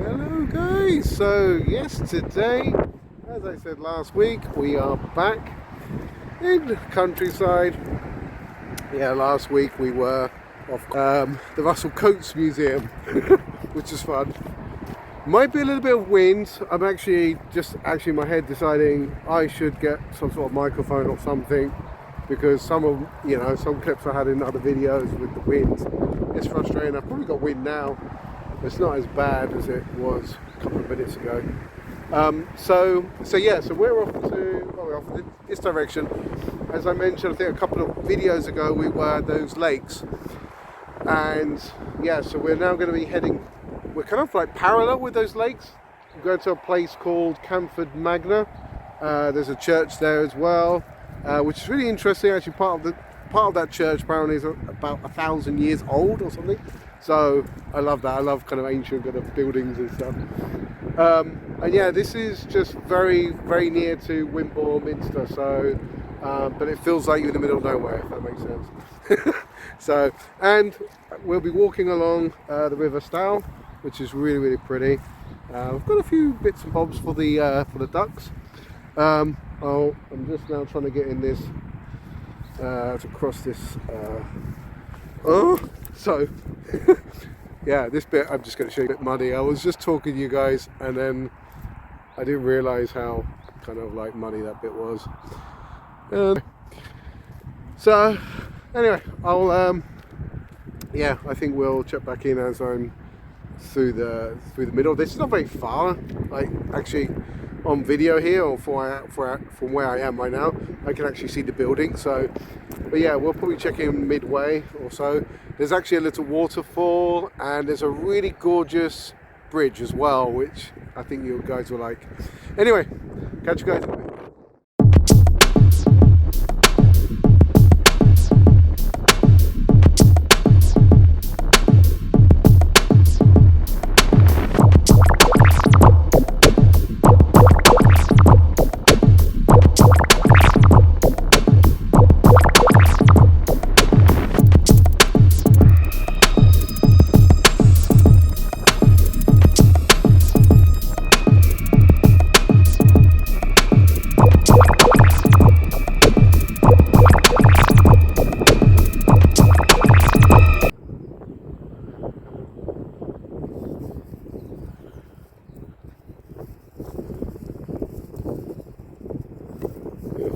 Hello guys, so yes, today, as I said last week, we are back in the countryside. Yeah, last week we were off the Russell Cotes Museum, which is fun. Might be a little bit of wind. I'm actually in my head deciding I should get some sort of microphone or something, because some clips I had in other videos with the wind, it's frustrating. I've probably got wind now. It's not as bad as it was a couple of minutes ago. So we're off in this direction. As I mentioned, I think a couple of videos ago, we were at those lakes. And yeah, so we're now going to be we're kind of like parallel with those lakes. We're going to a place called Canford Magna. There's a church there as well, which is really interesting. Actually, part of that church apparently is about 1,000 years old or something. So I love that. I love kind of ancient kind of buildings and stuff. And yeah, this is just very, very near to Wimborne Minster. So, but it feels like you're in the middle of nowhere, if that makes sense. So, and we'll be walking along the Riverside, which is really, really pretty. I've got a few bits and bobs for the ducks. I'm just now trying to get in this to cross this. So yeah, this bit I'm just going to show you a bit muddy. I was just talking to you guys, and then I didn't realise how kind of like muddy that bit was. So anyway, I think we'll check back in as I'm through the middle. This is not very far, like actually on video here, or from where I am right now, I can actually see the building. So, but yeah, we'll probably check in midway or so. There's actually a little waterfall, and there's a really gorgeous bridge as well, which I think you guys will like. Anyway, catch you guys in a bit.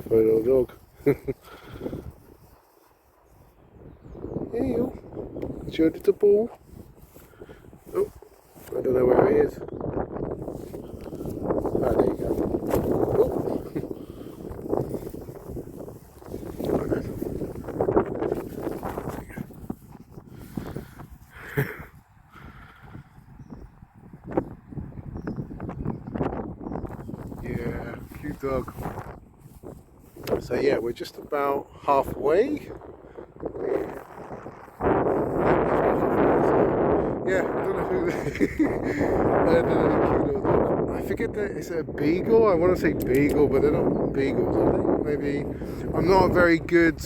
Fine old dog. Here you go. It's your little ball. Oh, I don't know where he is. Ah, there you go. Oh. Right then. Yeah, cute dog. So yeah, we're just about halfway. Yeah, I don't know who. I don't know the cute little dog. I forget that it's a beagle. I want to say beagle, but they're not beagles, are they? Maybe. I'm not a very good.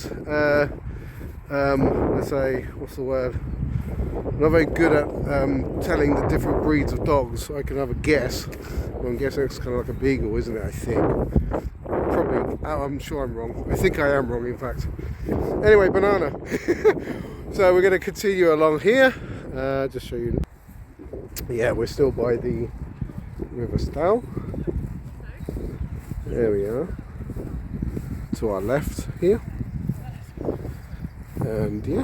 Let's say, what's the word? I'm not very good at telling the different breeds of dogs. I can have a guess. Well, I'm guessing it's kind of like a beagle, isn't it? I think. Probably, I'm sure I'm wrong. I think I am wrong, in fact. Anyway, banana. So we're going to continue along here. Just show you. Yeah, we're still by the Riverside. There we are. To our left here. And yeah.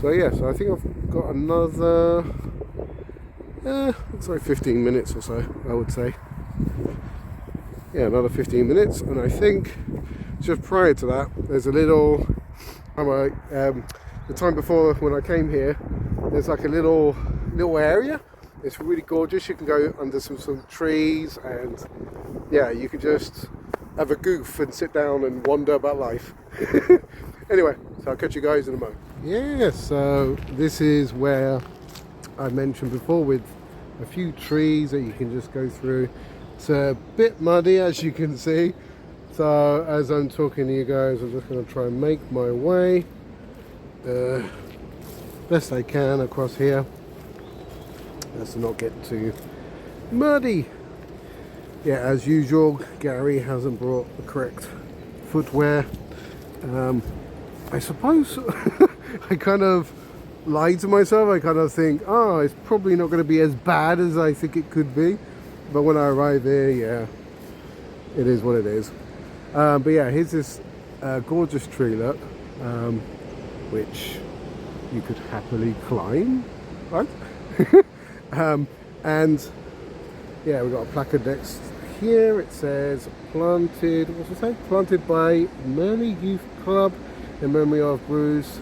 So yeah, so I think I've got another, looks like 15 minutes or so, I would say. Yeah, another 15 minutes, and I think just prior to that, there's a little, the time before when I came here, there's like a little area. It's really gorgeous. You can go under some trees, and yeah, you can just have a goof and sit down and wonder about life. Anyway, so I'll catch you guys in a moment. Yeah, so this is where I mentioned before, with a few trees that you can just go through. It's a bit muddy, as you can see. So as I'm talking to you guys, I'm just going to try and make my way best I can across here. as to not get too muddy. Yeah, as usual, Gary hasn't brought the correct footwear. I suppose I kind of lied to myself. I kind of think, oh, it's probably not going to be as bad as I think it could be. But when I arrive there, yeah, it is what it is. But yeah, here's this gorgeous tree, look, which you could happily climb, right? And yeah, we've got a placard next here. It says planted, what's it say? Planted by Merley Youth Club in memory of Bruce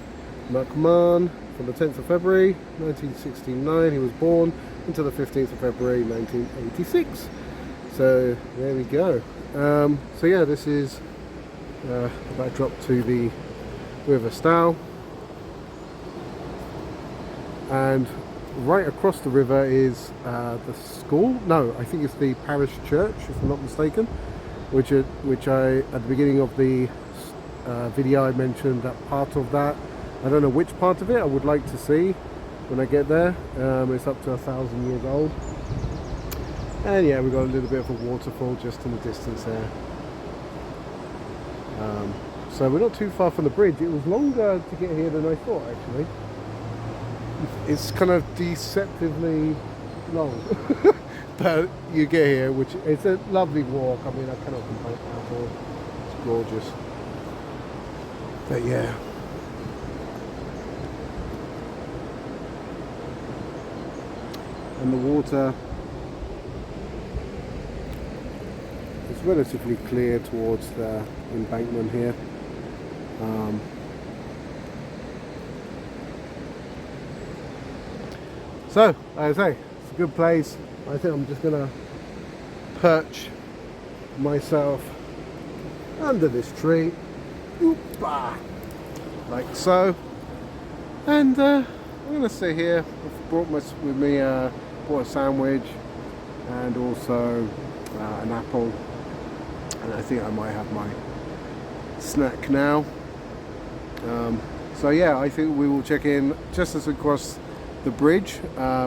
McMahon from the 10th of February 1969. He was born until the 15th of February 1986. So there we go. So yeah, this is the backdrop to the River Stow, and right across the river is the school. No, I think it's the parish church, if I'm not mistaken, which I at the beginning of the video I mentioned that part of that. I don't know which part of it. I would like to see when I get there. It's up to 1,000 years old, and yeah, we've got a little bit of a waterfall just in the distance there. So we're not too far from the bridge. It was longer to get here than I thought, actually. It's kind of deceptively long. But you get here, which it's a lovely walk. I mean, I cannot complain at all. It's gorgeous. But yeah. And the water is relatively clear towards the embankment here. So, like I say, it's a good place. I think I'm just gonna perch myself under this tree, Oop-ah, like so, and I'm gonna sit here. I've brought with me, bought a sandwich and also an apple, and I think I might have my snack now. So yeah, I think we will check in just as we cross the bridge,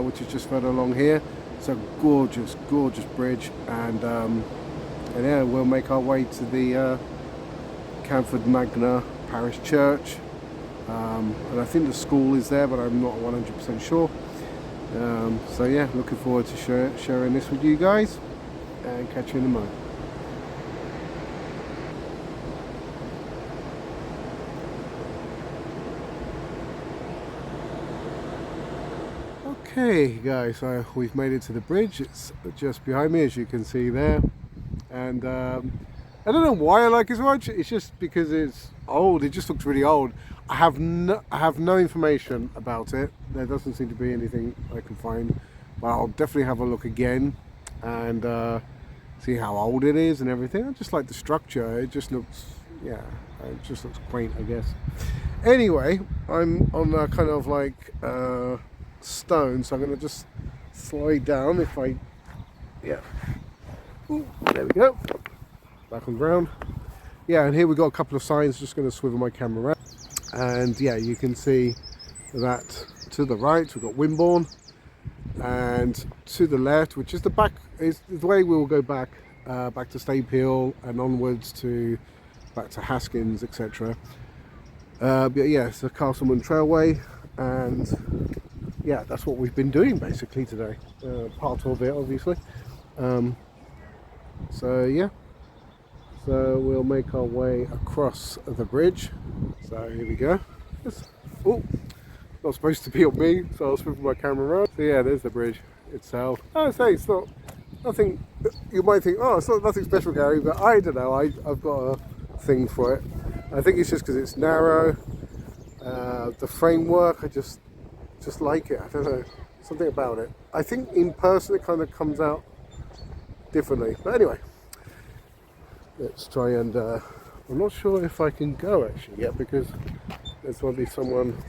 which is just further along here. It's a gorgeous bridge, and yeah, we'll make our way to the Canford Magna Parish Church, and I think the school is there, but I'm not 100% sure. So yeah, looking forward to sharing this with you guys, and catch you in a moment. Okay guys, so we've made it to the bridge. It's just behind me, as you can see there, and I don't know why I like it so much. It's just because it's old. It just looks really old. I have no information about it. There doesn't seem to be anything I can find, but I'll definitely have a look again and see how old it is and everything. I just like the structure. It just looks, yeah, it just looks quaint, I guess. Anyway, I'm on a kind of like stone, so I'm going to just slide down if I, yeah. Ooh, there we go, back on ground. Yeah, and here we've got a couple of signs. Just going to swivel my camera around, and yeah, you can see that to the right we've got Wimborne, and to the left, which is the back, is the way we will go back back to Stapehill and onwards to back to Haskins, etc. But yeah, it's the Castleman Trailway, and yeah, that's what we've been doing basically today. Part of it, obviously. So yeah, so we'll make our way across the bridge. So here we go. Oh, not supposed to be on me, so I'll swing my camera around. So yeah, there's the bridge itself. I say it's not nothing. You might think, oh, it's not nothing special, Gary, but I don't know. I've got a thing for it. I think it's just because it's narrow. The framework, I just like it. I don't know, something about it. I think in person it kind of comes out differently. But anyway, let's try and I'm not sure if I can go actually yet, because there's going to be someone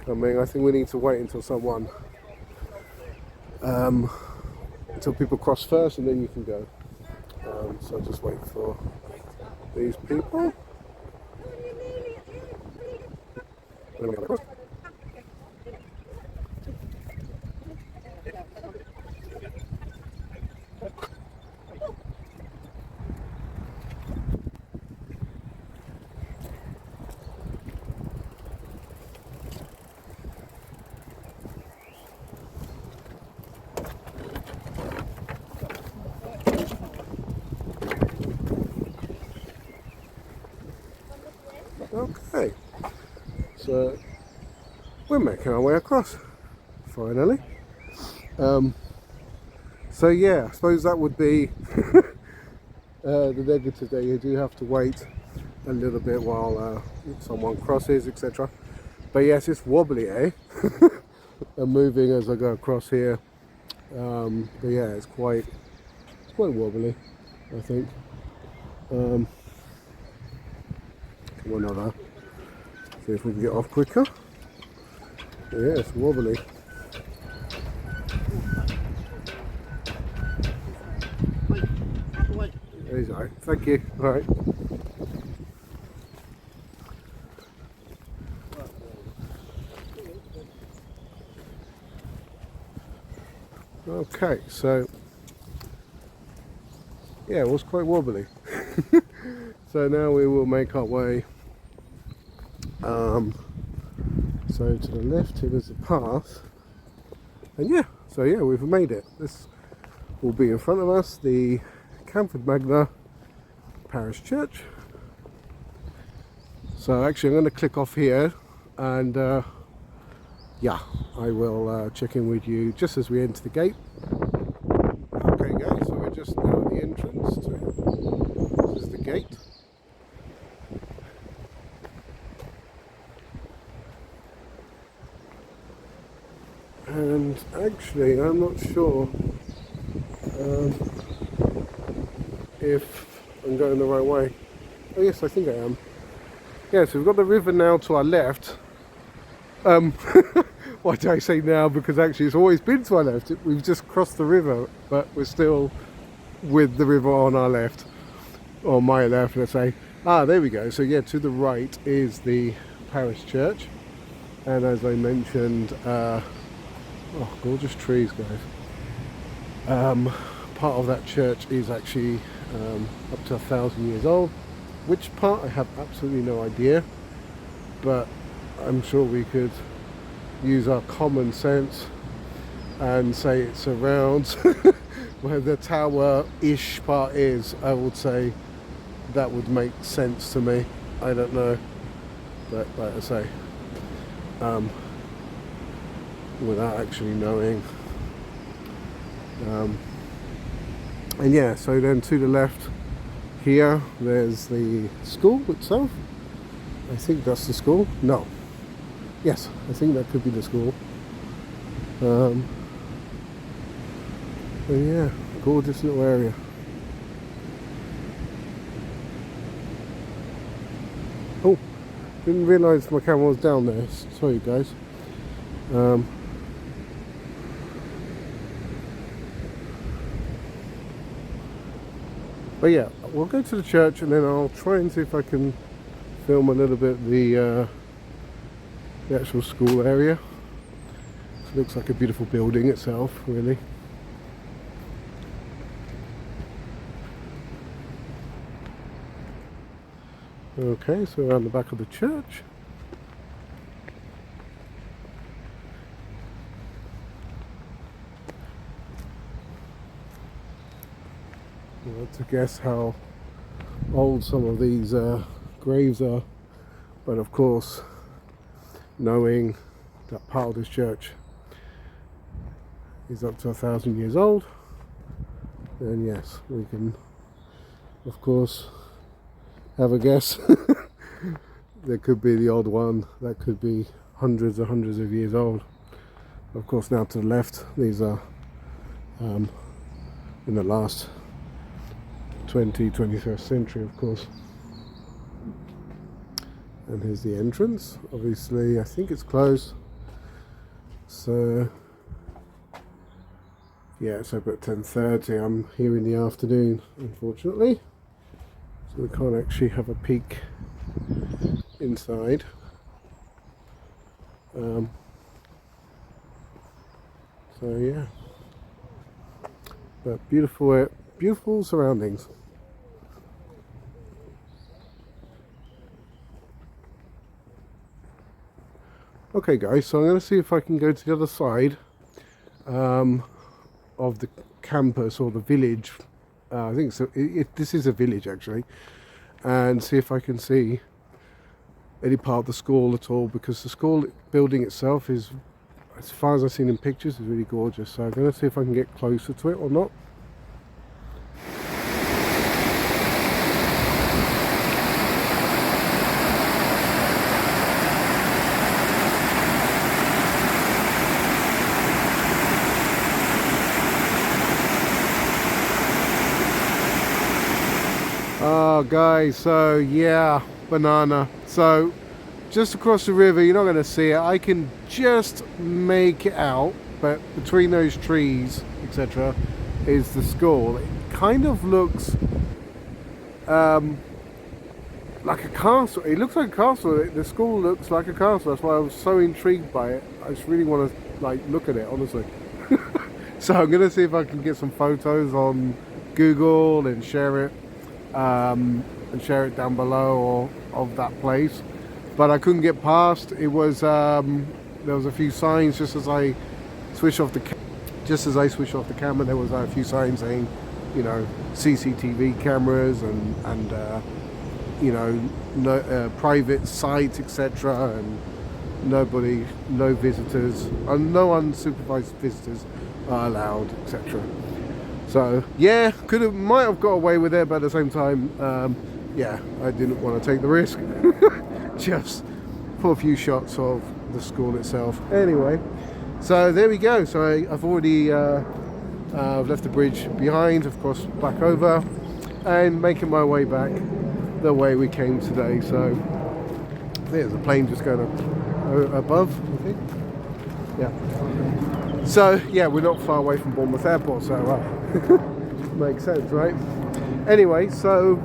coming. I think we need to wait until someone until people cross first, and then you can go. So just wait for these people. Okay, so we're making our way across, finally. So yeah, I suppose that would be the negative there. You do have to wait a little bit while someone crosses, etc. But yes, it's wobbly, eh? I'm moving as I go across here. But yeah, it's quite wobbly, I think. Come on over. See if we can get off quicker. Yeah, it's wobbly. There you go. Thank you. All right. Okay, so yeah, it was quite wobbly. So now we will make our way. So to the left here is the path, and yeah, so yeah, we've made it. This will be in front of us, the Canford Magna Parish Church. So actually I'm going to click off here, and yeah, I will check in with you just as we enter the gate. Okay guys, so we're just now at the entrance to, this is the gate. And actually I'm not sure if I'm going the right way. Oh yes, I think I am. Yeah, so we've got the river now to our left. Why do I say now? Because actually it's always been to our left. We've just crossed the river, but we're still with the river on our left. Or my left, let's say. Ah, there we go. So yeah, to the right is the parish church. And as I mentioned, oh, gorgeous trees, guys. Part of that church is actually up to 1,000 years old. Which part, I have absolutely no idea. But I'm sure we could use our common sense and say it's around where the tower-ish part is. I would say that would make sense to me. I don't know, but like I say, without actually knowing. And yeah, so then to the left here, there's the school itself. I think that's the school. No. Yes, I think that could be the school. But yeah, gorgeous little area. Oh, didn't realise my camera was down there. Sorry, guys. But yeah, we'll go to the church and then I'll try and see if I can film a little bit the actual school area. It looks like a beautiful building itself, really. Okay, so around the back of the church. Well, to guess how old some of these graves are, but of course, knowing that part of this church is up to 1,000 years old, then yes, we can of course have a guess. There could be the odd one that could be hundreds and hundreds of years old. Of course, now to the left, these are in the last 21st century, of course. And here's the entrance. Obviously, I think it's closed. So yeah, it's open at 10:30. I'm here in the afternoon, unfortunately, so we can't actually have a peek inside. So yeah, but beautiful surroundings. Okay guys, so I'm going to see if I can go to the other side of the campus or the village. I think so. This is a village actually, and see if I can see any part of the school at all, because the school building itself is, as far as I've seen in pictures, is really gorgeous. So I'm going to see if I can get closer to it or not. Oh guys, so yeah, banana. So just across the river, you're not going to see it, I can just make it out, but between those trees, etc., is the school. It kind of looks like a castle. It looks like a castle. The school looks like a castle. That's why I was so intrigued by it. I just really want to like look at it, honestly. So I'm going to see if I can get some photos on Google and share it. Down below, or of that place, but I couldn't get past. It was there was a few signs just as I switched off the camera. There was a few signs saying, you know, CCTV cameras and you know, no private sites, etc., and no visitors, and no unsupervised visitors are allowed, etc. So yeah, might have got away with it, but at the same time, yeah, I didn't want to take the risk. Just for a few shots of the school itself. Anyway, so there we go. So I've already I've left the bridge behind, of course, back over, and making my way back the way we came today. So there's a plane just going up above, I think. Yeah. So yeah, we're not far away from Bournemouth Airport, so makes sense, right? Anyway, so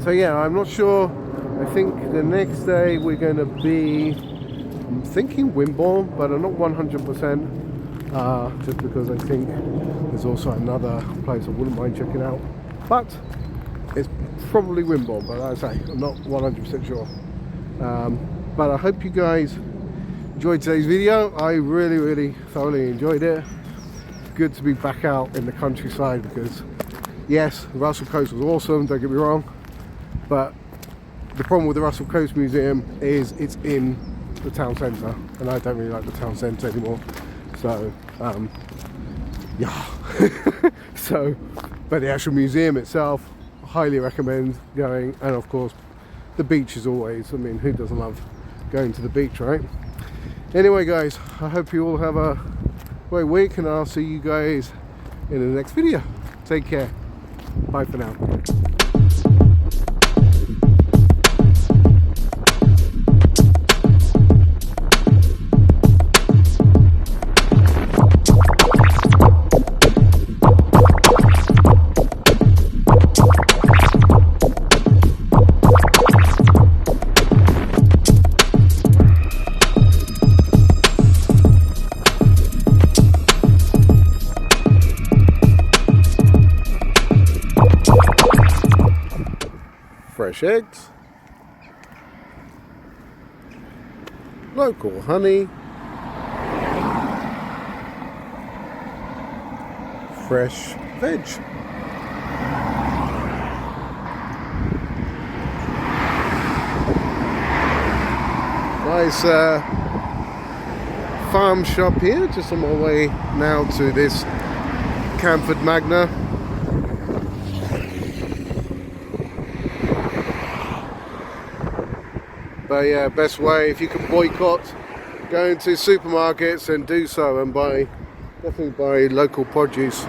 yeah, I'm not sure. I think the next day we're going to be, I'm thinking Wimborne, but I'm not 100%, just because I think there's also another place I wouldn't mind checking out, but it's probably Wimborne, but as I say, I'm not 100% sure. But I hope you guys enjoyed today's video. I really thoroughly enjoyed it. Good to be back out in the countryside, because yes, Russell Cotes was awesome, don't get me wrong, but the problem with the Russell Cotes Museum is it's in the town centre, and I don't really like the town centre anymore. So yeah. So, but the actual museum itself, highly recommend going, and of course the beach is always, I mean, who doesn't love going to the beach, right? Anyway guys, I hope you all have a great week, and I'll see you guys in the next video. Take care. Bye for now. Fresh eggs, local honey, fresh veg. Nice farm shop here, just on my way now to this Canford Magna. But yeah, best way, if you can boycott going to supermarkets, and do so, and definitely buy local produce.